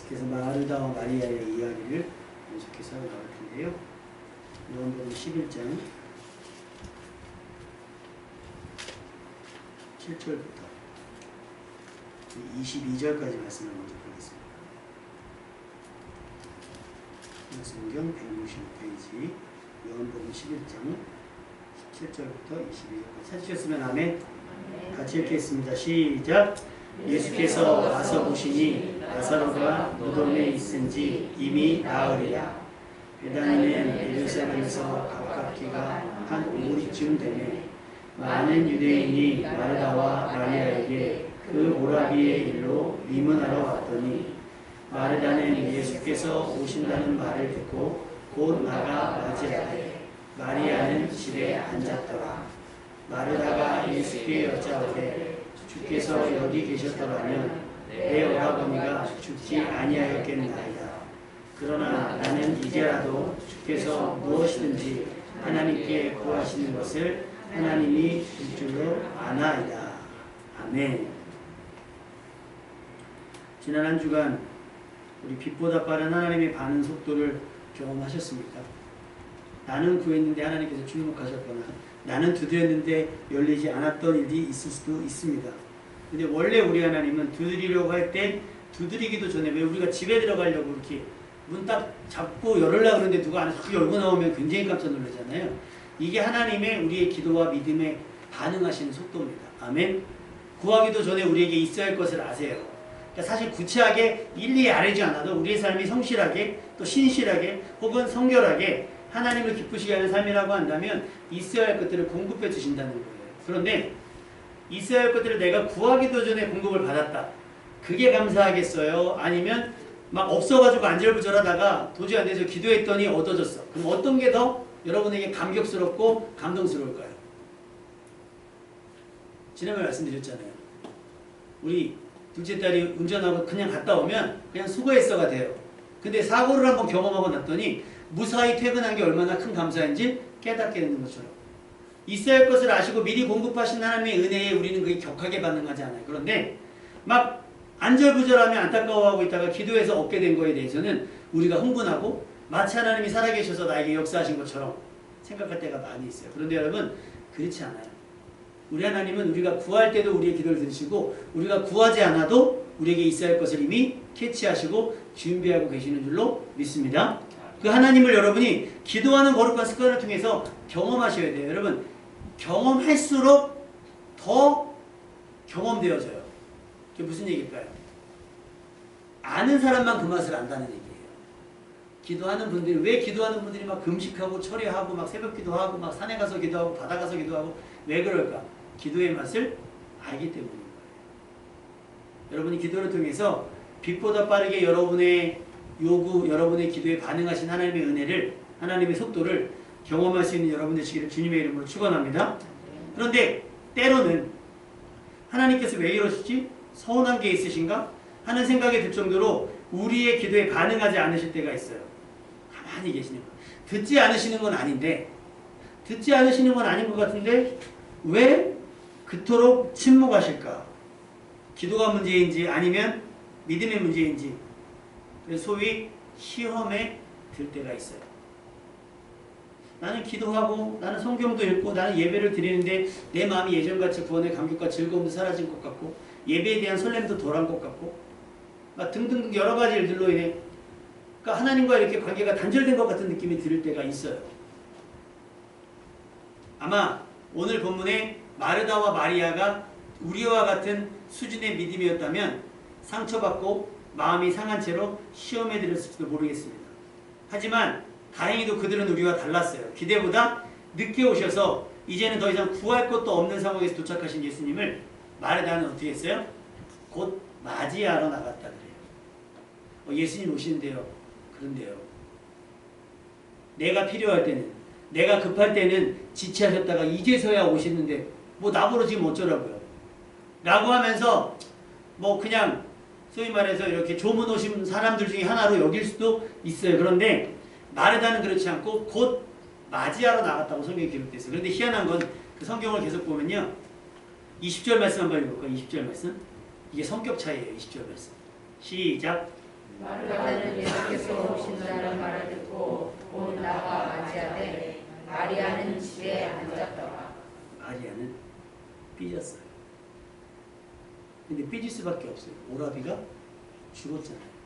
계속해서 마르다와 마리아의 이야기를 계속해서 나올 텐데요. 요한복음 11장 7절부터 22절까지 말씀을 먼저 보겠습니다. 성경 165페이지 요한복음 11장 17절부터 22절까지 찾으셨으면 아멘. 같이 읽겠습니다. 시작. 예수께서 와서 보시니 나사로가 무덤에 있은지 이미 나으리라. 베다니는 예루살렘에서 가깝기가 한 5리쯤 되매 많은 유대인이 마르다와 마리아에게 그 오라비의 일로 위문하러 왔더니 마르다는 예수께서 오신다는 말을 듣고 곧 나가 맞이하되 마리아는 집에 앉았더라. 마르다가 예수께 여짜오되 주께서 여기 계셨더라면 내 오라버니가 죽지 아니하였겠나이다. 그러나 나는 이제라도 주께서 무엇이든지 하나님께 구하시는 것을 하나님이 줄 줄로 아나이다. 아멘. 지난 한 주간 우리 빛보다 빠른 하나님의 반응 속도를 경험하셨습니까? 나는 구했는데 하나님께서 주목하셨거나 나는 두드렸는데 열리지 않았던 일이 있을 수도 있습니다. 근데 원래 우리 하나님은 두드리려고 할 때 두드리기도 전에, 왜 우리가 집에 들어가려고 이렇게 문 딱 잡고 열으려고 그러는데 누가 안에서 딱 열고 나오면 굉장히 깜짝 놀라잖아요. 이게 하나님의 우리의 기도와 믿음에 반응하시는 속도입니다. 아멘. 구하기도 전에 우리에게 있어야 할 것을 아세요. 그러니까 사실 구체하게 일일이 알지 않아도 우리의 삶이 성실하게 또 신실하게 혹은 성결하게 하나님을 기쁘시게 하는 삶이라고 한다면 있어야 할 것들을 공급해 주신다는 거예요. 그런데 있어야 할 것들을 내가 구하기도 전에 공급을 받았다. 그게 감사하겠어요? 아니면 막 없어가지고 안절부절하다가 도저히 안 돼서 기도했더니 얻어졌어. 그럼 어떤 게 더 여러분에게 감격스럽고 감동스러울까요? 지난번에 말씀드렸잖아요. 우리 둘째 딸이 운전하고 그냥 갔다 오면 그냥 수고했어가 돼요. 근데 사고를 한번 경험하고 났더니 무사히 퇴근한 게 얼마나 큰 감사인지 깨닫게 되는 것처럼 있어야 할 것을 아시고 미리 공급하신 하나님의 은혜에 우리는 그게 격하게 반응하지 않아요. 그런데 막 안절부절하며 안타까워하고 있다가 기도해서 얻게 된 거에 대해서는 우리가 흥분하고 마치 하나님이 살아계셔서 나에게 역사하신 것처럼 생각할 때가 많이 있어요. 그런데 여러분 그렇지 않아요. 우리 하나님은 우리가 구할 때도 우리의 기도를 들으시고 우리가 구하지 않아도 우리에게 있어야 할 것을 이미 캐치하시고 준비하고 계시는 줄로 믿습니다. 그 하나님을 여러분이 기도하는 거룩한 습관을 통해서 경험하셔야 돼요. 여러분 경험할수록 더 경험되어져요. 그게 무슨 얘기일까요? 아는 사람만 그 맛을 안다는 얘기예요. 기도하는 분들이, 왜 기도하는 분들이 막 금식하고 철회하고 막 새벽 기도하고 막 산에 가서 기도하고 바다 가서 기도하고 왜 그럴까? 기도의 맛을 알기 때문인 거예요. 여러분이 기도를 통해서 빛보다 빠르게 여러분의 요구, 여러분의 기도에 반응하신 하나님의 은혜를, 하나님의 속도를 경험할 수 있는 여러분 되시기를 주님의 이름으로 축원합니다. 그런데 때로는 하나님께서 왜 이러시지? 서운한 게 있으신가? 하는 생각이 들 정도로 우리의 기도에 반응하지 않으실 때가 있어요. 가만히 계시는 거. 듣지 않으시는 건 아닌데, 듣지 않으시는 건 아닌 것 같은데 왜 그토록 침묵하실까? 기도가 문제인지 아니면 믿음의 문제인지, 소위 시험에 들 때가 있어요. 나는 기도하고 나는 성경도 읽고 나는 예배를 드리는데 내 마음이 예전같이 구원의 감격과 즐거움도 사라진 것 같고 예배에 대한 설렘도 덜한 것 같고 막 등등 여러 가지 일들로 인해 그러니까 하나님과 이렇게 관계가 단절된 것 같은 느낌이 들 때가 있어요. 아마 오늘 본문에 마르다와 마리아가 우리와 같은 수준의 믿음이었다면 상처받고 마음이 상한 채로 시험에 들었을지도 모르겠습니다. 하지만 다행히도 그들은 우리와 달랐어요. 기대보다 늦게 오셔서 이제는 더 이상 구할 것도 없는 상황에서 도착하신 예수님을 마르다는 어떻게 했어요? 곧 맞이하러 나갔다 그래요. 예수님 오시는데요. 그런데요. 내가 필요할 때는, 내가 급할 때는 지체하셨다가 이제서야 오시는데 뭐 나보러 지금 어쩌라고요. 라고 하면서 뭐 그냥 소위 말해서 이렇게 조문 오신 사람들 중에 하나로 여길 수도 있어요. 그런데 마르다는 그렇지 않고 곧 맞이하러 나갔다고 성경에 기록되어 있어요. 그런데 희한한 건 그 성경을 계속 보면요. 20절 말씀 한번 읽어볼까요? 20절 말씀. 이게 성격 차이예요. 20절 말씀. 시작. 마르다는 예수께서 오신다는 말을 듣고 곧 나가 맞이하되 마리아는 집에 앉았더라. 마리아는 삐졌어요. 근데 삐질 수밖에 없어요. 오라비가 죽었잖아요.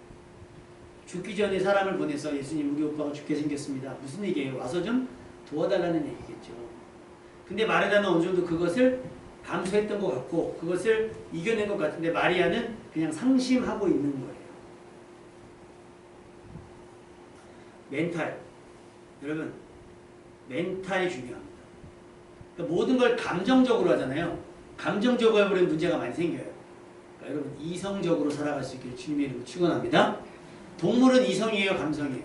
죽기 전에 사람을 보내서 예수님 우리 오빠가 죽게 생겼습니다. 무슨 얘기예요? 와서 좀 도와달라는 얘기겠죠. 근데 마르다는 어느 정도 그것을 감수했던 것 같고 그것을 이겨낸 것 같은데 마리아는 그냥 상심하고 있는 거예요. 멘탈. 여러분 멘탈이 중요합니다. 그러니까 모든 걸 감정적으로 하잖아요. 감정적으로 해버리면 문제가 많이 생겨요. 그러니까 여러분 이성적으로 살아갈 수 있기를 주님의 이름으로 축원합니다. 동물은 이성이에요, 감성이에요?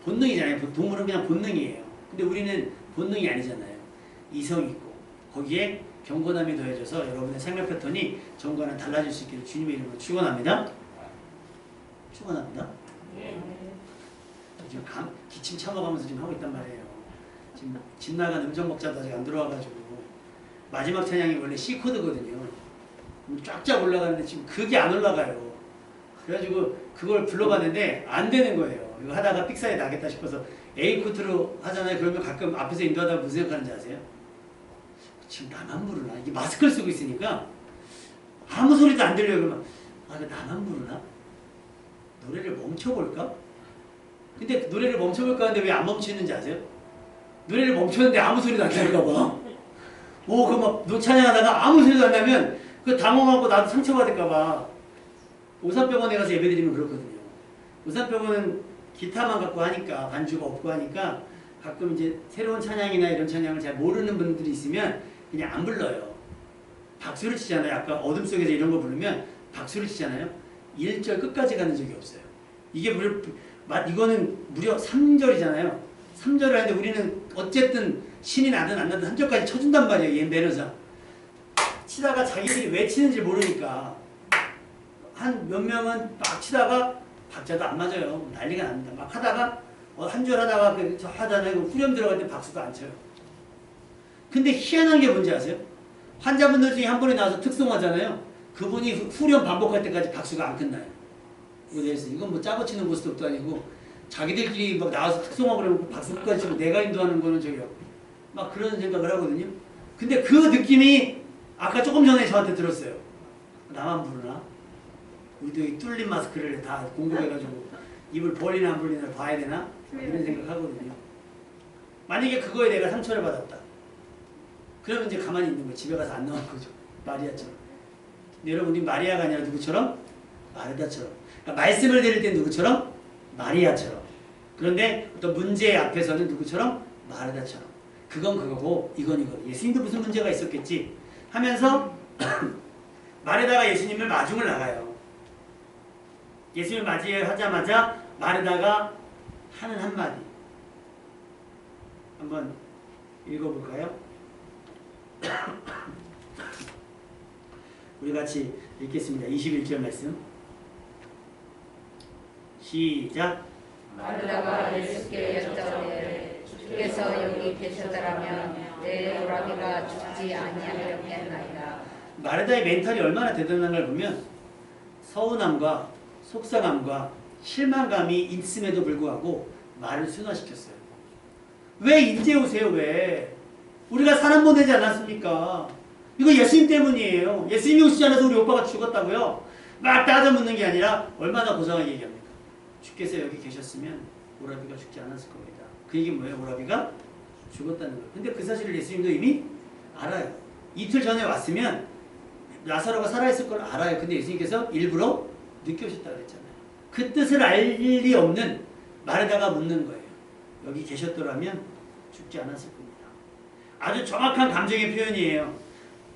본능이잖아요. 동물은 그냥 본능이에요. 근데 우리는 본능이 아니잖아요. 이성이 있고 거기에 경건함이 더해져서 여러분의 생활 패턴이 전과는 달라질 수 있기를 주님의 이름으로 축원합니다. 축원합니다. 지금 기침 참아가면서 지금 하고 있단 말이에요. 지금 집 나간 음정목자도 아직 안 들어와가지고 마지막 찬양이 원래 C 코드거든요. 쫙쫙 올라가는데 지금 그게 안 올라가요. 그래가지고 그걸 불러봤는데 안 되는 거예요. 이거 하다가 삑사리 나겠다 싶어서 A 코드로 하잖아요. 그러면 가끔 앞에서 인도하다가 무슨 생각하는지 아세요? 지금 나만 부르나? 이게 마스크를 쓰고 있으니까 아무 소리도 안 들려요. 그러면 이거 나만 부르나? 노래를 멈춰볼까? 근데 노래를 멈춰볼까 하는데 왜 안 멈추는지 아세요? 노래를 멈췄는데 아무 소리도 안 날까 봐. 그 막 노찬양하다가 아무 소리도 안 나면 그 당황하고 나도 상처받을까 봐. 오산병원에 가서 예배드리면 그렇거든요. 오산병원은 기타만 갖고 하니까 반주가 없고 하니까 가끔 이제 새로운 찬양이나 이런 찬양을 잘 모르는 분들이 있으면 그냥 안 불러요. 박수를 치잖아요. 아까 어둠 속에서 이런 거 부르면 박수를 치잖아요. 1절 끝까지 가는 적이 없어요. 이거는 무려 3절이잖아요. 3절을 하는데 우리는 어쨌든 신이 나든 안 나든 3절까지 쳐준단 말이에요. 얘 내려서. 치다가 자기들이 왜 치는지 모르니까 한 몇 명은 막 치다가 박자도 안 맞아요. 난리가 납니다. 막 하다가 한 줄 하다가 하잖아요. 후렴 들어갈 때 박수도 안 쳐요. 근데 희한한 게 뭔지 아세요? 환자분들 중에 한 분이 나와서 특송하잖아요. 그분이 후렴 반복할 때까지 박수가 안 끝나요. 이건 뭐 짜고 치는 모습도 아니고 자기들끼리 막 나와서 특송하고 그러면 박수 끝까지 치고 내가 인도하는 거는 저기요. 막 그런 생각을 하거든요. 근데 그 느낌이 아까 조금 전에 저한테 들었어요. 나만 부르나? 우리도 이 뚫린 마스크를 다 공급해가지고 입을 벌리나 안 벌리나 봐야 되나? 이런 생각하거든요. 만약에 그거에 내가 상처를 받았다. 그러면 이제 가만히 있는 거예요. 집에 가서 안 나오는 거죠. 마리아처럼. 근데 여러분 우리 마리아가 아니라 누구처럼? 마르다처럼. 그러니까 말씀을 드릴 땐 누구처럼? 마리아처럼. 그런데 어떤 문제 앞에서는 누구처럼? 마르다처럼. 그건 그거고 이건 이거. 예수님도 무슨 문제가 있었겠지 하면서 마르다가 예수님을 마중을 나가요. 예수님을 맞이하자마자 마르다가 하는 한마디. 한번 읽어볼까요? 우리 같이 읽겠습니다. 21절 말씀. 시작. 마르다가 예수께 여짜오되 주께서 여기 계시더라면 내 오라비가 죽지 아니하였겠나이다. 마르다의 멘탈이 얼마나 대단한 걸 보면 서운함과 속상함과 실망감이 있음에도 불구하고 말을 순화시켰어요. 왜 이제 오세요? 왜? 우리가 사람 보내지 않았습니까? 이거 예수님 때문이에요. 예수님이 오시지 않아서 우리 오빠가 죽었다고요? 막 따져 묻는 게 아니라 얼마나 고상하게 얘기합니까? 주께서 여기 계셨으면 오라비가 죽지 않았을 겁니다. 그 얘기 뭐예요? 오라비가 죽었다는 거예요. 근데 그 사실을 예수님도 이미 알아요. 이틀 전에 왔으면 라사로가 살아있을 걸 알아요. 근데 예수님께서 일부러 늦게 오셨다고 그랬잖아요. 그 뜻을 알 일이 없는 마르다가 묻는 거예요. 여기 계셨더라면 죽지 않았을 겁니다. 아주 정확한 감정의 표현이에요.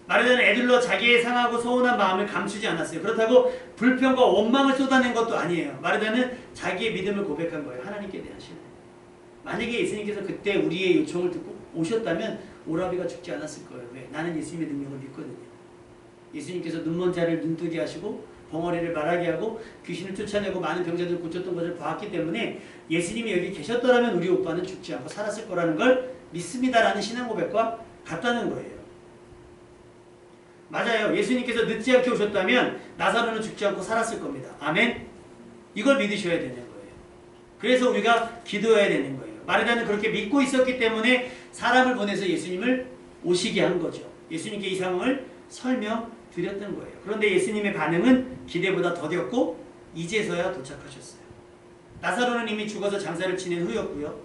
마르다는 애들로 자기의 상하고 서운한 마음을 감추지 않았어요. 그렇다고 불평과 원망을 쏟아낸 것도 아니에요. 마르다는 자기의 믿음을 고백한 거예요. 하나님께 대한 신뢰. 만약에 예수님께서 그때 우리의 요청을 듣고 오셨다면 오라비가 죽지 않았을 거예요. 왜? 나는 예수님의 능력을 믿거든요. 예수님께서 눈먼 자를 눈뜨게 하시고 벙어리를 말하게 하고 귀신을 쫓아내고 많은 병자들을 고쳤던 것을 봤기 때문에 예수님이 여기 계셨더라면 우리 오빠는 죽지 않고 살았을 거라는 걸 믿습니다라는 신앙 고백과 같다는 거예요. 맞아요. 예수님께서 늦지 않게 오셨다면 나사로는 죽지 않고 살았을 겁니다. 아멘. 이걸 믿으셔야 되는 거예요. 그래서 우리가 기도해야 되는 거예요. 마르다는 그렇게 믿고 있었기 때문에 사람을 보내서 예수님을 오시게 한 거죠. 예수님께 이 상황을 설명드렸던 거예요. 그런데 예수님의 반응은 기대보다 더뎠고 이제서야 도착하셨어요. 나사로는 이미 죽어서 장사를 지낸 후였고요.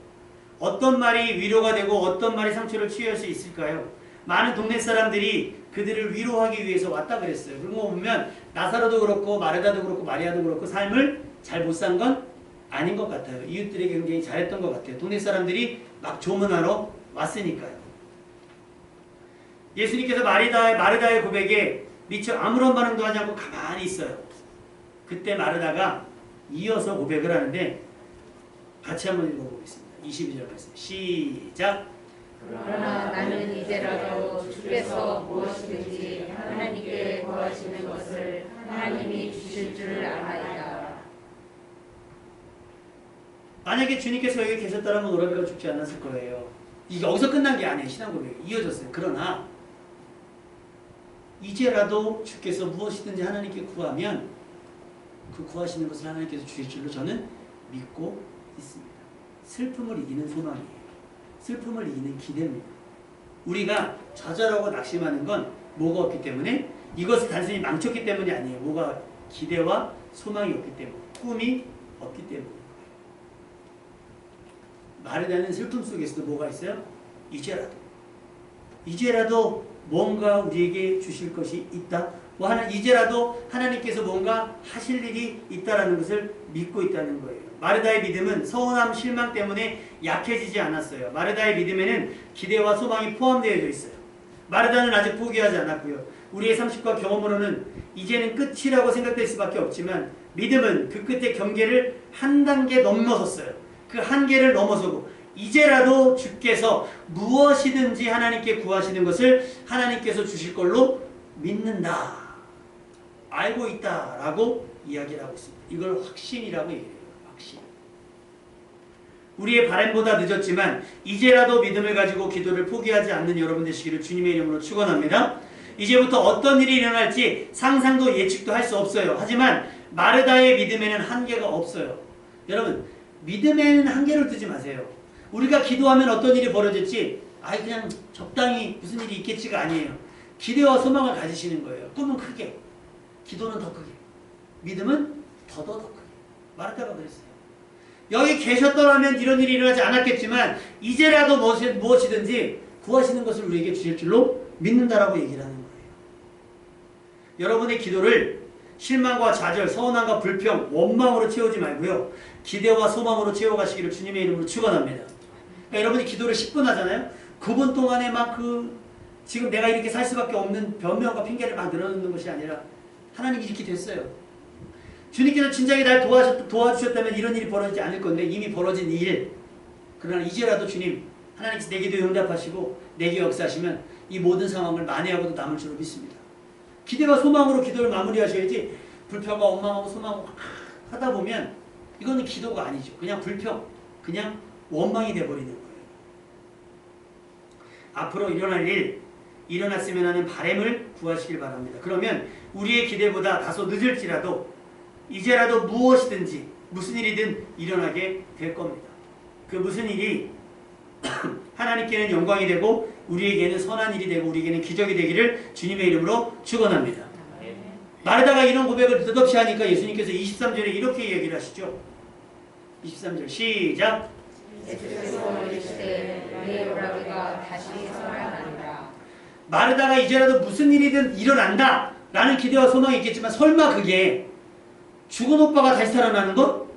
어떤 말이 위로가 되고 어떤 말이 상처를 치유할 수 있을까요? 많은 동네 사람들이 그들을 위로하기 위해서 왔다 그랬어요. 그런 거 보면 나사로도 그렇고 마르다도 그렇고 마리아도 그렇고 삶을 잘 못 산 건 아닌 것 같아요. 이웃들에게 굉장히 잘했던 것 같아요. 동네 사람들이 막 조문하러 왔으니까요. 예수님께서 마르다의 고백에 미처 아무런 반응도 하지 않고 가만히 있어요. 그때 마르다가 이어서 고백을 하는데 같이 한번 읽어보겠습니다. 22절 말씀 시작. 그러나 나는 이제라도 주께서 무엇이든지 하나님께 구하시는 것을 하나님이 주실 줄 아나이다. 만약에 주님께서 여기 계셨다면 오라비가 죽지 않았을 거예요. 이게 여기서 끝난 게 아니에요. 신앙 고백이 이어졌어요. 그러나 이제라도 주께서 무엇이든지 하나님께 구하면 그 구하시는 것을 하나님께서 주실 줄로 저는 믿고 있습니다. 슬픔을 이기는 소망이에요. 슬픔을 이기는 기대입니다. 우리가 좌절하고 낙심하는 건 뭐가 없기 때문에 이것을 단순히 망쳤기 때문이 아니에요. 뭐가 기대와 소망이 없기 때문에 꿈이 없기 때문에 마르다는 슬픔 속에서도 뭐가 있어요? 이제라도 뭔가 우리에게 주실 것이 있다. 이제라도 하나님께서 뭔가 하실 일이 있다라는 것을 믿고 있다는 거예요. 마르다의 믿음은 서운함, 실망 때문에 약해지지 않았어요. 마르다의 믿음에는 기대와 소망이 포함되어 있어요. 마르다는 아직 포기하지 않았고요. 우리의 상식과 경험으로는 이제는 끝이라고 생각될 수밖에 없지만 믿음은 그 끝의 경계를 한 단계 넘어섰어요. 그 한계를 넘어서고 이제라도 주께서 무엇이든지 하나님께 구하시는 것을 하나님께서 주실 걸로 믿는다. 알고 있다라고 이야기를 하고 있습니다. 이걸 확신이라고 얘기해요. 확신. 우리의 바람보다 늦었지만 이제라도 믿음을 가지고 기도를 포기하지 않는 여러분 되시기를 주님의 이름으로 축원합니다. 이제부터 어떤 일이 일어날지 상상도 예측도 할 수 없어요. 하지만 마르다의 믿음에는 한계가 없어요. 여러분 믿음에는 한계를 두지 마세요. 우리가 기도하면 어떤 일이 벌어질지 그냥 적당히 무슨 일이 있겠지가 아니에요. 기대와 소망을 가지시는 거예요. 꿈은 크게, 기도는 더 크게, 믿음은 더 크게. 마르다가 그랬어요. 여기 계셨더라면 이런 일이 일어나지 않았겠지만 이제라도 무엇이든지 구하시는 것을 우리에게 주실 줄로 믿는다라고 얘기를 하는 거예요. 여러분의 기도를 실망과 좌절, 서운함과 불평, 원망으로 채우지 말고요. 기대와 소망으로 채워가시기를 주님의 이름으로 축원합니다. 그러니까 여러분이 기도를 10분 하잖아요. 9분 동안에 지금 내가 이렇게 살 수밖에 없는 변명과 핑계를 막 늘어놓는 것이 아니라 하나님이 이렇게 됐어요. 주님께서 진작에 날 도와주셨다면 이런 일이 벌어지지 않을 건데 이미 벌어진 일. 그러나 이제라도 주님, 하나님께서 내 기도에 응답하시고 내게 역사하시면 이 모든 상황을 만회하고도 남을 줄로 믿습니다. 기대와 소망으로 기도를 마무리하셔야지 불평과 원망하고 소망하고 하다 보면 이거는 기도가 아니죠. 그냥 불평, 그냥 원망이 돼버리는 거예요. 앞으로 일어날 일, 일어났으면 하는 바람을 구하시길 바랍니다. 그러면 우리의 기대보다 다소 늦을지라도 이제라도 무엇이든지 무슨 일이든 일어나게 될 겁니다. 그 무슨 일이 하나님께는 영광이 되고 우리에게는 선한 일이 되고 우리에게는 기적이 되기를 주님의 이름으로 축원합니다. 마르다가 이런 고백을 뜻없이 하니까 예수님께서 23절에 이렇게 얘기를 하시죠. 23절 시작. 예수께서 이르시되 내 오라비가 다시 살아나리라. 마르다가 이제라도 무슨 일이든 일어난다 라는 기대와 소망이 있겠지만 설마 그게 죽은 오빠가 다시 살아나는 것?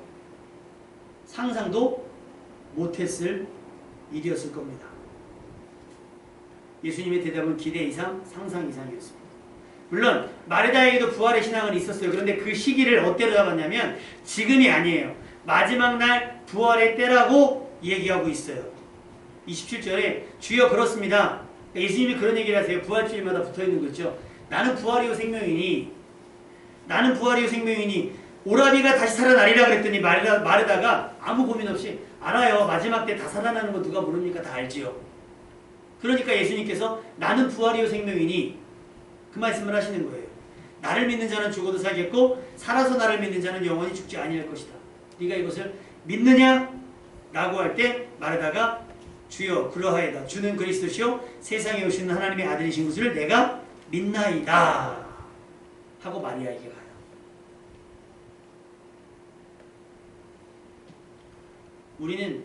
상상도 못했을 일이었을 겁니다. 예수님의 대답은 기대 이상, 상상 이상이었습니다. 물론 마르다에게도 부활의 신앙은 있었어요. 그런데 그 시기를 어때로 잡았냐면 지금이 아니에요. 마지막 날 부활의 때라고 얘기하고 있어요. 27절에 주여 그렇습니다. 예수님이 그런 얘기를 하세요. 부활주일마다 붙어있는 거 있죠. 나는 부활이요 생명이니 오라비가 다시 살아나리라 그랬더니 마르다가 아무 고민 없이 알아요. 마지막 때 다 살아나는 거 누가 모릅니까? 다 알지요. 그러니까 예수님께서 나는 부활이요 생명이니 그 말씀을 하시는 거예요. 나를 믿는 자는 죽어도 살겠고 살아서 나를 믿는 자는 영원히 죽지 아니할 것이다. 네가 이것을 믿느냐? 라고 할 때 마르다가 주여 그러하이다. 주는 그리스도시요 세상에 오시는 하나님의 아들이신 것을 내가 믿나이다. 하고 마리아에게 가요. 우리는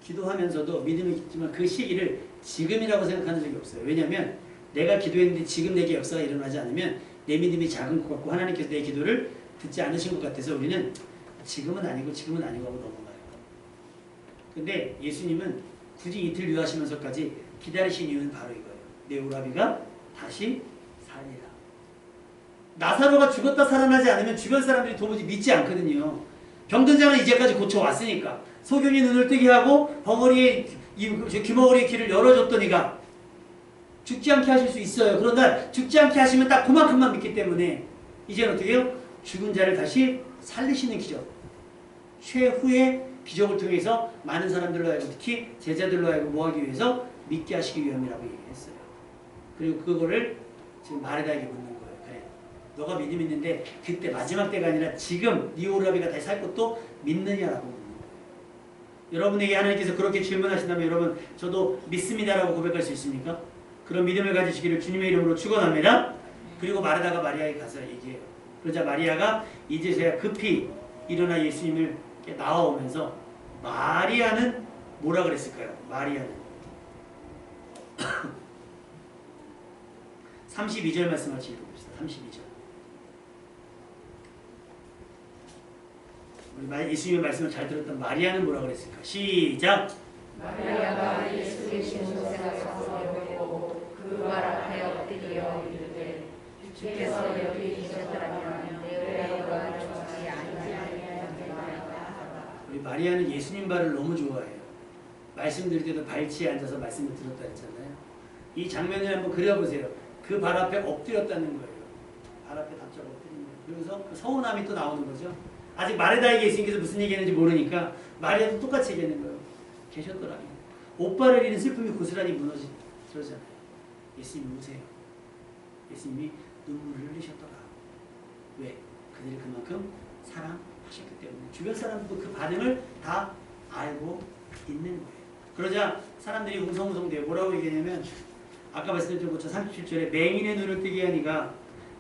기도하면서도 믿음이 있지만 그 시기를 지금이라고 생각하는 적이 없어요. 왜냐하면 내가 기도했는데 지금 내게 역사가 일어나지 않으면 내 믿음이 작은 것 같고 하나님께서 내 기도를 듣지 않으신 것 같아서 우리는 지금은 아니고 지금은 아니고 하고 넘어가요. 근데 예수님은 굳이 이틀 유하시면서까지 기다리신 이유는 바로 이거예요. 내 오라비가 다시 살리라. 나사로가 죽었다 살아나지 않으면 주변 사람들이 도무지 믿지 않거든요. 병든 자는 이제까지 고쳐왔으니까. 소경이 눈을 뜨게 하고 귀머거리의 길을 열어줬더니가 죽지 않게 하실 수 있어요. 그러나 죽지 않게 하시면 딱 그만큼만 믿기 때문에 이제는 어떻게 해요? 죽은 자를 다시 살리시는 기적. 최후의 기적을 통해서 많은 사람들로 하여금 특히 제자들로 하여금 뭐하기 위해서 믿게 하시기 위함이라고 얘기했어요. 그리고 그거를 지금 마르다에게 묻는 거예요. 그래, 너가 믿음 있는데 그때 마지막 때가 아니라 지금 네 오라비가 다시 살 것도 믿느냐라고 묻는 거예요. 여러분에게 하나님께서 그렇게 질문하신다면 여러분 저도 믿습니다라고 고백할 수 있습니까? 그런 믿음을 가지시기를 주님의 이름으로 축원합니다. 그리고 마르다가 마리아에게 가서 얘기해요. 그러자 마리아가 이제서야 급히 일어나 예수님을 나와오면서 마리아는 뭐라 그랬을까요? 마리아는 32절 말씀 같이 읽어봅시다. 32절. 우리 예수님의 말씀을 잘 들었던 마리아는 뭐라 그랬을까? 시작! 마리아가 예수 계신 곳에 가서 배우고 그 발 앞에 엎드려 이르되 주께서 여기 계셨더라면 내 오라비가 죽지 아니하였나이다. 우리 마리아는 예수님 발을 너무 좋아해요. 말씀드릴 때도 발치에 앉아서 말씀을 들었다 했잖아요. 이 장면을 한번 그려보세요. 그 발 앞에 엎드렸다는 거예요. 발 앞에 답자가 엎드린 거예요. 그러면서 그 서운함이 또 나오는 거죠. 아직 마르다에게 예수님께서 무슨 얘기했는지 모르니까 마리아도 똑같이 얘기하는 거예요. 계셨더라면. 오빠를 잃은 슬픔이 고스란히 무너지잖아요. 예수님이 우세요. 예수님이 눈물을 흘리셨더라. 왜? 그들이 그만큼 사랑하셨기 때문에. 주변 사람도 그 반응을 다 알고 있는 거예요. 그러자 사람들이 웅성웅성돼요. 뭐라고 얘기하냐면 아까 말씀드린 것처럼 37절에 맹인의 눈을 뜨게 하니가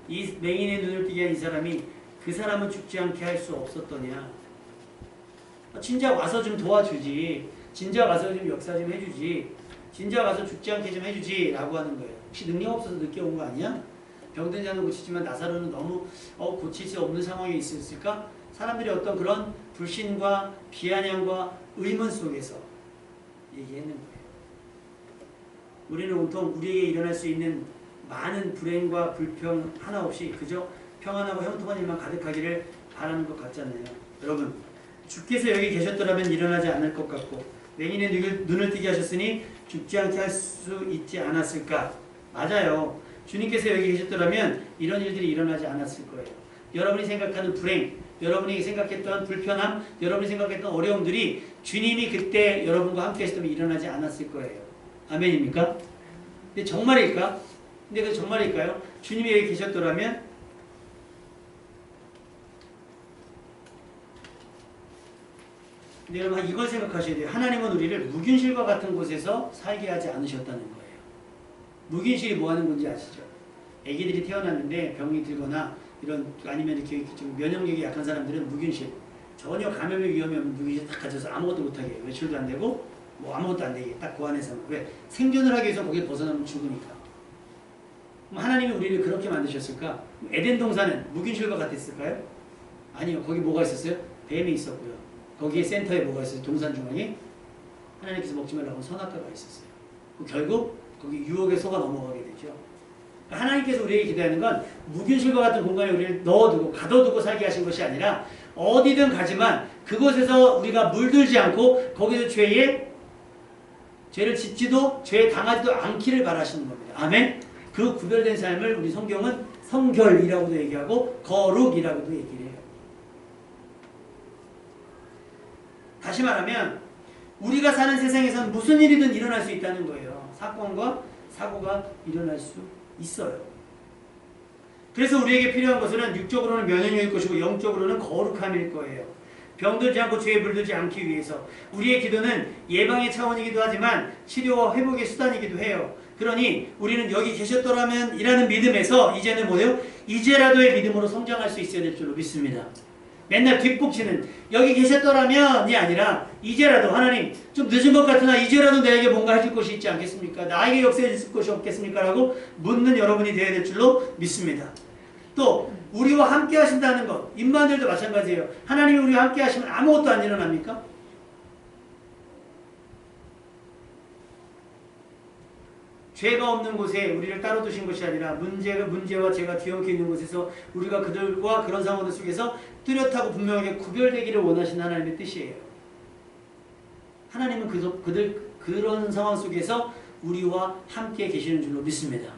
이 맹인의 눈을 뜨게 한 이 사람이 그 사람은 죽지 않게 할 수 없었더냐. 진작 와서 좀 도와주지. 진작 와서 좀 역사 좀 해주지. 진작 와서 죽지 않게 좀 해주지 라고 하는 거예요. 혹시 능력 없어서 늦게 온 거 아니야? 병든 자는 고치지만 나사로는 너무 고칠 수 없는 상황에 있었을까? 사람들이 어떤 그런 불신과 비아냥과 의문 속에서 얘기했는 거예요. 우리는 온통 우리에게 일어날 수 있는 많은 불행과 불평 하나 없이 그저 평안하고 형통한 일만 가득하기를 바라는 것 같잖아요. 여러분, 주께서 여기 계셨더라면 일어나지 않을 것 같고 맹인의 눈을 뜨게 하셨으니 죽지 않게 할 수 있지 않았을까? 맞아요. 주님께서 여기 계셨더라면 이런 일들이 일어나지 않았을 거예요. 여러분이 생각하는 불행, 여러분이 생각했던 불편함, 여러분이 생각했던 어려움들이 주님이 그때 여러분과 함께 하셨다면 일어나지 않았을 거예요. 아멘입니까? 근데 정말일까? 근데 그 정말일까요? 주님이 여기 계셨더라면 근데 여러분 이걸 생각하셔야 돼요. 하나님은 우리를 무균실과 같은 곳에서 살게 하지 않으셨다는 거예요. 무균실이 뭐 하는 건지 아시죠? 아기들이 태어났는데 병이 들거나 이런 아니면 이렇게 좀 면역력이 약한 사람들은 무균실 전혀 감염의 위험이 없는 무균실 딱 가져서 아무것도 못하게 해요. 외출도 안 되고 뭐 아무것도 안 되게 딱 그 안에서는. 왜? 생존을 하기 위해서 거기에 벗어나면 죽으니까. 그럼 하나님이 우리를 그렇게 만드셨을까? 에덴 동산은 무균실과 같았을까요? 아니요. 거기 뭐가 있었어요? 뱀이 있었고요. 거기에 센터에 뭐가 있었어요? 동산 중앙에 하나님께서 먹지 말라고 선악과가 있었어요. 결국 거기 유혹에 속아 넘어가게 되죠. 하나님께서 우리에게 기도하는 건 무균실과 같은 공간에 우리를 넣어두고 가둬두고 살게 하신 것이 아니라 어디든 가지만 그곳에서 우리가 물들지 않고 거기서 죄를 짓지도 죄에 당하지도 않기를 바라시는 겁니다. 아멘. 그 구별된 삶을 우리 성경은 성결이라고도 얘기하고 거룩이라고도 얘기를 해요. 다시 말하면 우리가 사는 세상에서는 무슨 일이든 일어날 수 있다는 거예요. 사건과 사고가 일어날 수 있어요. 그래서 우리에게 필요한 것은 육적으로는 면역력일 것이고 영적으로는 거룩함일 거예요. 병들지 않고 죄에 물들지 않기 위해서. 우리의 기도는 예방의 차원이기도 하지만 치료와 회복의 수단이기도 해요. 그러니 우리는 여기 계셨더라면 이라는 믿음에서 이제는 뭐예요? 이제라도의 믿음으로 성장할 수 있어야 될 줄로 믿습니다. 맨날 뒷북치는 여기 계셨더라면이 아니라 이제라도 하나님 좀 늦은 것 같으나 이제라도 내게 뭔가 해줄 것이 있지 않겠습니까? 나에게 역사해 줄 것이 없겠습니까? 라고 묻는 여러분이 되어야 될 줄로 믿습니다. 또 우리와 함께 하신다는 것, 임마누엘도 마찬가지예요. 하나님이 우리와 함께 하시면 아무것도 안 일어납니까? 죄가 없는 곳에 우리를 따로 두신 것이 아니라 문제와 죄가 뒤엉켜 있는 곳에서 우리가 그들과 그런 상황들 속에서 뚜렷하고 분명하게 구별되기를 원하시는 하나님의 뜻이에요. 하나님은 그런 상황 속에서 우리와 함께 계시는 줄로 믿습니다.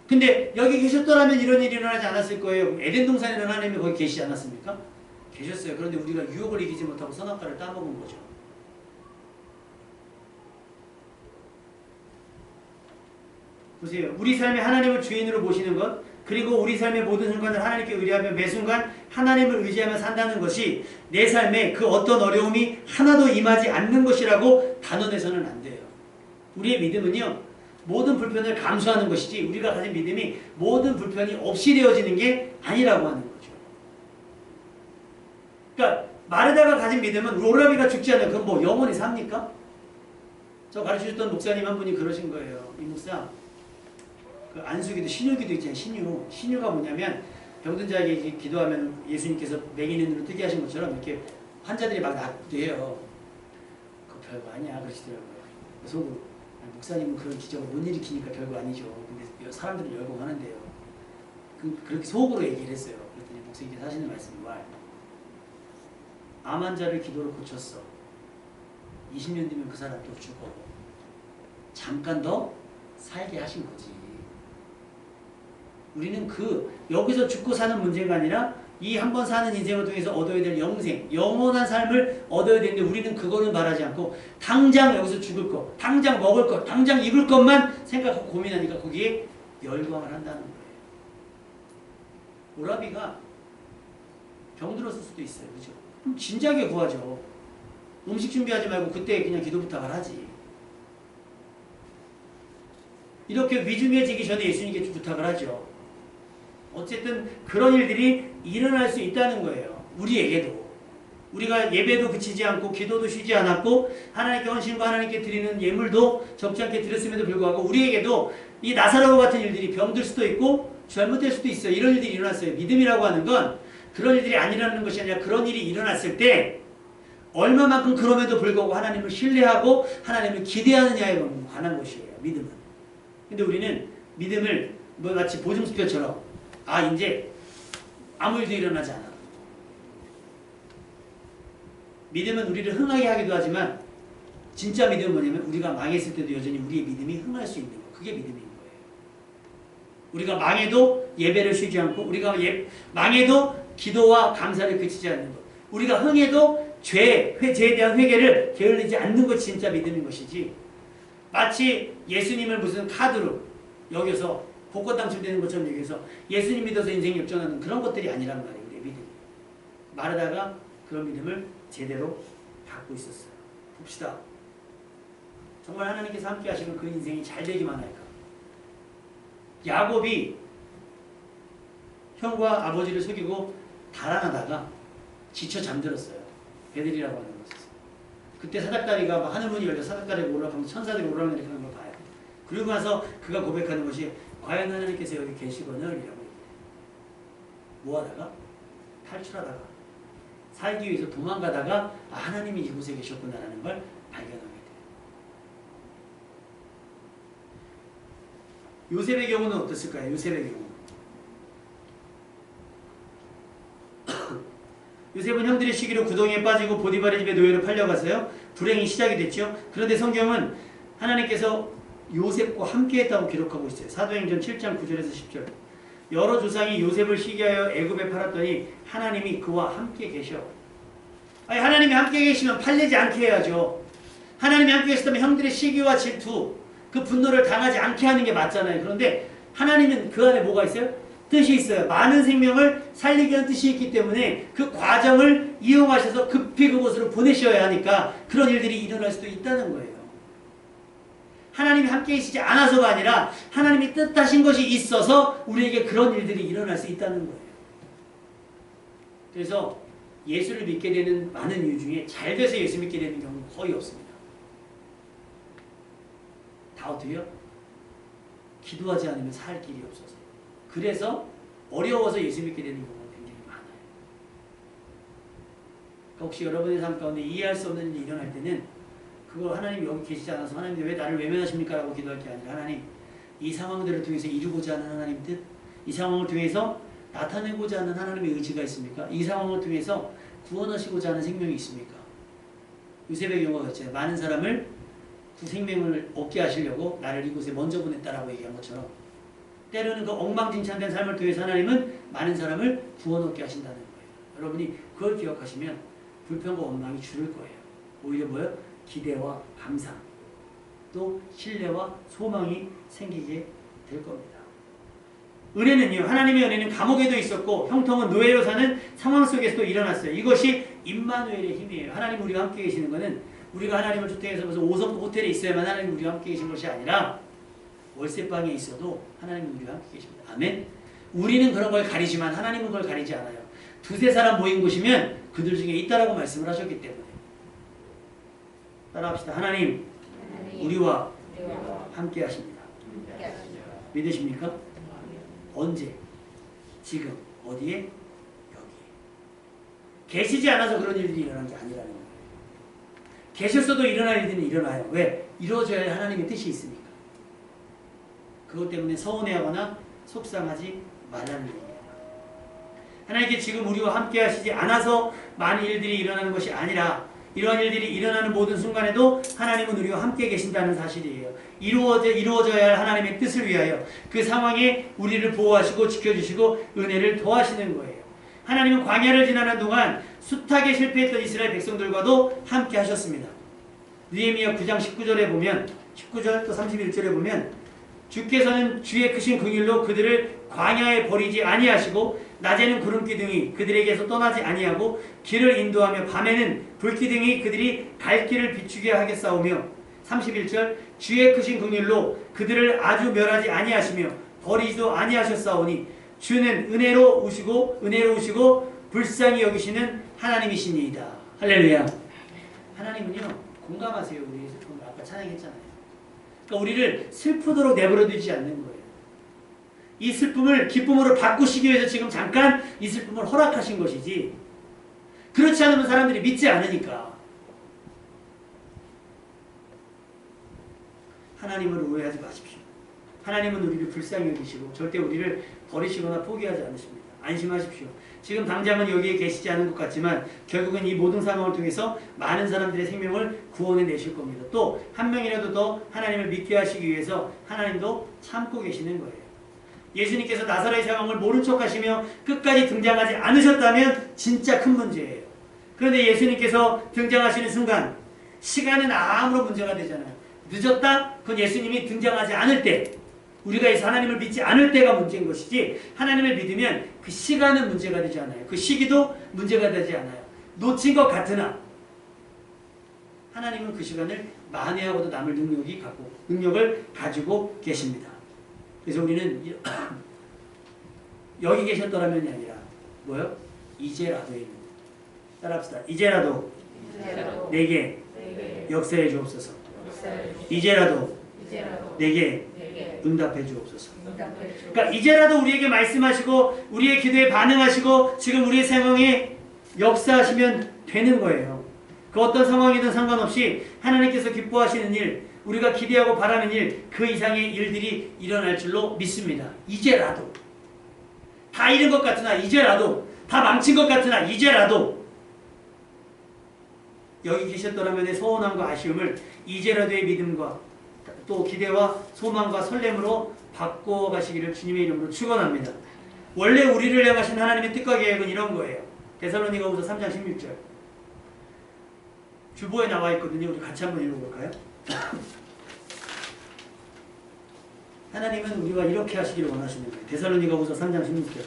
근데 여기 계셨더라면 이런 일이 일어나지 않았을 거예요. 에덴 동산에는 하나님이 거기 계시지 않았습니까? 계셨어요. 그런데 우리가 유혹을 이기지 못하고 선악과를 따먹은 거죠. 보세요. 우리 삶에 하나님을 주인으로 모시는 것, 그리고 우리 삶의 모든 순간을 하나님께 의뢰하며 매 순간 하나님을 의지하며 산다는 것이 내 삶에 그 어떤 어려움이 하나도 임하지 않는 것이라고 단언해서는 안 돼요. 우리의 믿음은요, 모든 불편을 감수하는 것이지 우리가 가진 믿음이 모든 불편이 없이 되어지는 게 아니라고 하는 거죠. 그러니까 마르다가 가진 믿음은 오라비가 죽지 않아요. 그럼 뭐 영원히 삽니까? 저 가르쳐줬던 목사님 한 분이 그러신 거예요. 이 목사, 그 안수기도 신유기도 있잖아요. 신유가 뭐냐면 병든 자에게 기도하면 예수님께서 맹인의 눈을 뜨게 하신 것처럼 이렇게 환자들이 막 낫대요. 그거 별거 아니야 그러시더라고요. 속으로 목사님은 그런 기적을 못 일으키니까 별거 아니죠. 근데 사람들은 열공하는데요. 그렇게 속으로 얘기를 했어요. 그랬더니 목사님께서 하시는 말씀이 암 환자를 기도로 고쳤어. 20년 뒤면 그 사람 또 죽어. 잠깐 더 살게 하신 거지. 우리는 여기서 죽고 사는 문제가 아니라 이 한 번 사는 인생을 통해서 얻어야 될 영생, 영원한 삶을 얻어야 되는데 우리는 그거는 바라지 않고 당장 여기서 죽을 것, 당장 먹을 것, 당장 입을 것만 생각하고 고민하니까 거기에 열광을 한다는 거예요. 오라비가 병들었을 수도 있어요. 그죠? 그럼 진작에 구하죠. 음식 준비하지 말고 그때 그냥 기도 부탁을 하지. 이렇게 위중해지기 전에 예수님께 부탁을 하죠. 어쨌든 그런 일들이 일어날 수 있다는 거예요. 우리에게도. 우리가 예배도 그치지 않고 기도도 쉬지 않았고 하나님께 헌신과 하나님께 드리는 예물도 적지 않게 드렸음에도 불구하고 우리에게도 이 나사로와 같은 일들이 병들 수도 있고 잘못될 수도 있어요. 이런 일들이 일어났어요. 믿음이라고 하는 건 그런 일들이 안 일어나는 것이 아니라 그런 일이 일어났을 때 얼마만큼 그럼에도 불구하고 하나님을 신뢰하고 하나님을 기대하느냐에 관한 것이에요. 믿음은. 근데 우리는 믿음을 뭐 마치 보증수표처럼 이제 아무 일도 일어나지 않아. 믿음은 우리를 흥하게 하기도 하지만 진짜 믿음은 뭐냐면 우리가 망했을 때도 여전히 우리의 믿음이 흥할 수 있는 거. 그게 믿음인 거예요. 우리가 망해도 예배를 쉬지 않고 우리가 망해도 기도와 감사를 그치지 않는 것. 우리가 흥해도 죄에 대한 회개를 게을리지 않는 것이 진짜 믿음인 것이지 마치 예수님을 무슨 카드로 여겨서 복권 당첨되는 것처럼 얘기해서 예수님 믿어서 인생이 역전하는 그런 것들이 아니란 말이에요. 우리의 믿음. 마르다가 그런 믿음을 제대로 갖고 있었어요. 봅시다. 정말 하나님께서 함께 하시면 그 인생이 잘 되기만 할까. 야곱이 형과 아버지를 속이고 달아나다가 지쳐 잠들었어요. 베들이라고 하는 것에서. 그때 사닥다리가 막 하늘문이 열려 사닥다리가 올라가면서 천사들이 올라오는 걸 봐요. 그리고 나서 그가 고백하는 것이 과연 하나님께서 여기 계시거늘 이라고 얘기해요. 뭐하다가? 탈출하다가 살기 위해서 도망가다가 하나님이 이곳에 계셨구나라는 걸 발견하게 돼요. 요셉의 경우는 어땠을까요? 요셉의 경우. 요셉은 형들의 시기로 구덩이에 빠지고 보디발의 집에 노예로 팔려가서요. 불행이 시작이 됐죠. 그런데 성경은 하나님께서 요셉과 함께했다고 기록하고 있어요. 사도행전 7장 9절에서 10절. 여러 조상이 요셉을 시기하여 애굽에 팔았더니 하나님이 그와 함께 계셔. 하나님이 함께 계시면 팔리지 않게 해야죠. 하나님이 함께 계시다면 형들의 시기와 질투, 그 분노를 당하지 않게 하는 게 맞잖아요. 그런데 하나님은 그 안에 뭐가 있어요? 뜻이 있어요. 많은 생명을 살리기 위한 뜻이 있기 때문에 그 과정을 이용하셔서 급히 그곳으로 보내셔야 하니까 그런 일들이 일어날 수도 있다는 거예요. 하나님이 함께 계시지 않아서가 아니라 하나님이 뜻하신 것이 있어서 우리에게 그런 일들이 일어날 수 있다는 거예요. 그래서 예수를 믿게 되는 많은 이유 중에 잘 돼서 예수 믿게 되는 경우는 거의 없습니다. 다 어떻게요? 기도하지 않으면 살 길이 없어서. 그래서 어려워서 예수 믿게 되는 경우가 굉장히 많아요. 그러니까 혹시 여러분의 삶 가운데 이해할 수 없는 일이 일어날 때는 그걸 하나님이 여기 계시지 않아서 하나님 왜 나를 외면하십니까? 라고 기도할 게 아니라 하나님 이 상황들을 통해서 이루고자 하는 하나님 뜻, 이 상황을 통해서 나타내고자 하는 하나님의 의지가 있습니까? 이 상황을 통해서 구원하시고자 하는 생명이 있습니까? 요셉의 경우가 그렇잖아요. 많은 사람을 그 생명을 얻게 하시려고 나를 이곳에 먼저 보냈다라고 얘기한 것처럼 때로는 그 엉망진창된 삶을 통해서 하나님은 많은 사람을 구원 얻게 하신다는 거예요. 여러분이 그걸 기억하시면 불평과 원망이 줄을 거예요. 오히려 뭐예요? 기대와 감상, 또 신뢰와 소망이 생기게 될 겁니다. 은혜는요, 하나님의 은혜는 감옥에도 있었고 형통은 노예로 사는 상황 속에서도 일어났어요. 이것이 임마누엘의 힘이에요. 하나님 우리와 함께 계시는 것은 우리가 하나님을 주택에서 무슨 5성 호텔에 있어야만 하나님 우리와 함께 계신 것이 아니라 월세방에 있어도 하나님 우리와 함께 계십니다. 아멘. 우리는 그런 걸 가리지만 하나님은 그걸 가리지 않아요. 두세 사람 모인 곳이면 그들 중에 있다라고 말씀을 하셨기 때문에. 따라합시다. 하나님 우리와 함께 하십니다. 믿으십니까? 언제? 지금? 어디에? 여기에. 계시지 않아서 그런 일들이 일어난 게 아니라는 거예요. 계셨어도 일어날 일들은 일어나요. 왜? 이루어져야 할 하나님의 뜻이 있으니까. 그것 때문에 서운해하거나 속상하지 말라는 얘기예요. 하나님께 지금 우리와 함께 하시지 않아서 많은 일들이 일어나는 것이 아니라 이러한 일들이 일어나는 모든 순간에도 하나님은 우리와 함께 계신다는 사실이에요. 이루어져야 할 하나님의 뜻을 위하여 그 상황에 우리를 보호하시고 지켜주시고 은혜를 더하시는 거예요. 하나님은 광야를 지나는 동안 숱하게 실패했던 이스라엘 백성들과도 함께 하셨습니다. 느헤미야 9장 19절에 보면 19절 또 31절에 보면 주께서는 주의 크신 긍휼로 그들을 광야에 버리지 아니하시고 낮에는 구름기둥이 그들에게서 떠나지 아니하고 길을 인도하며 밤에는 불기둥이 그들이 갈 길을 비추게 하겠사오며 31절 주의 크신 긍휼로 그들을 아주 멸하지 아니하시며 버리지도 아니하셨사오니 주는 은혜로우시고 불쌍히 여기시는 하나님이시니이다. 할렐루야. 하나님은요 공감하세요. 우리 슬픔을 아까 찬양했잖아요. 그러니까 우리를 슬프도록 내버려두지 않는 거예요. 이 슬픔을 기쁨으로 바꾸시기 위해서 지금 잠깐 이 슬픔을 허락하신 것이지 그렇지 않으면 사람들이 믿지 않으니까. 하나님을 오해하지 마십시오. 하나님은 우리를 불쌍히 여기시고 절대 우리를 버리시거나 포기하지 않으십니다. 안심하십시오. 지금 당장은 여기에 계시지 않은 것 같지만 결국은 이 모든 상황을 통해서 많은 사람들의 생명을 구원해 내실 겁니다. 또 한 명이라도 더 하나님을 믿게 하시기 위해서 하나님도 참고 계시는 거예요. 예수님께서 나사렛의 상황을 모른 척하시며 끝까지 등장하지 않으셨다면 진짜 큰 문제예요. 그런데 예수님께서 등장하시는 순간 시간은 아무런 문제가 되잖아요. 늦었다? 그건 예수님이 등장하지 않을 때 우리가 하나님을 믿지 않을 때가 문제인 것이지 하나님을 믿으면 그 시간은 문제가 되지 않아요. 그 시기도 문제가 되지 않아요. 놓친 것 같으나 하나님은 그 시간을 만회하고도 남을 능력을 가지고 계십니다. 그래서 우리는 여기 계셨더라면이 아니라 뭐요? 이제라도입니다. 따라합시다. 이제라도 내게 역사해 주옵소서. 이제라도 내게 응답해 주옵소서. 그러니까 이제라도 우리에게 말씀하시고 우리의 기도에 반응하시고 지금 우리의 상황에 역사하시면 되는 거예요. 그 어떤 상황이든 상관없이 하나님께서 기뻐하시는 일, 우리가 기대하고 바라는 일, 그 이상의 일들이 일어날 줄로 믿습니다. 이제라도. 다 잃은 것 같으나 이제라도. 다 망친 것 같으나 이제라도. 여기 계셨더라면의 서운함과 아쉬움을 이제라도의 믿음과 또 기대와 소망과 설렘으로 바꿔가시기를 주님의 이름으로 축원합니다. 원래 우리를 향하신 하나님의 뜻과 계획은 이런 거예요. 데살로니가후서 3장 16절. 주보에 나와 있거든요. 우리 같이 한번 읽어볼까요? 하나님은 우리와 이렇게 하시기를 원하시는 거예요. 데살로니가후서 3장 16절.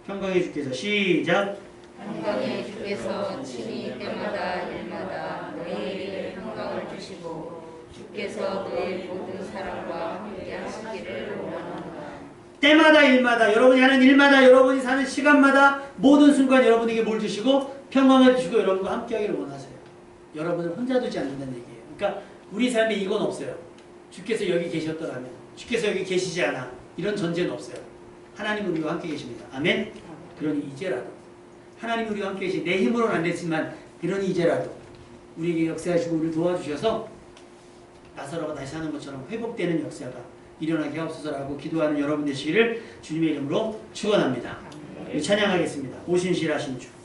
평강의 주께서 시작. 평강의 주께서 친히 때마다 일마다 너희에게 평강을 주시고 주께서 너희 모든 사람과 함께 하시기를 원하노라. 때마다 일마다 여러분이 하는 일마다 여러분이 사는 시간마다 모든 순간 여러분에게 뭘 주시고 평강을 주시고 여러분과 함께 하기를 원하세요. 여러분을 혼자 두지 않는다는 얘기예요. 그러니까 우리 삶에 이건 없어요. 주께서 여기 계셨더라면, 주께서 여기 계시지 않아, 이런 전제는 없어요. 하나님은 우리와 함께 계십니다. 아멘. 그러니 이제라도 하나님이 우리와 함께 계시, 내 힘으로는 안 됐지만 그러니 이제라도 우리에게 역사하시고 우리를 도와주셔서 나사로가 다시 사는 것처럼 회복되는 역사가 일어나게 하옵소서라고 기도하는 여러분 되시기를 주님의 이름으로 축원합니다. 찬양하겠습니다. 오신실하신 주.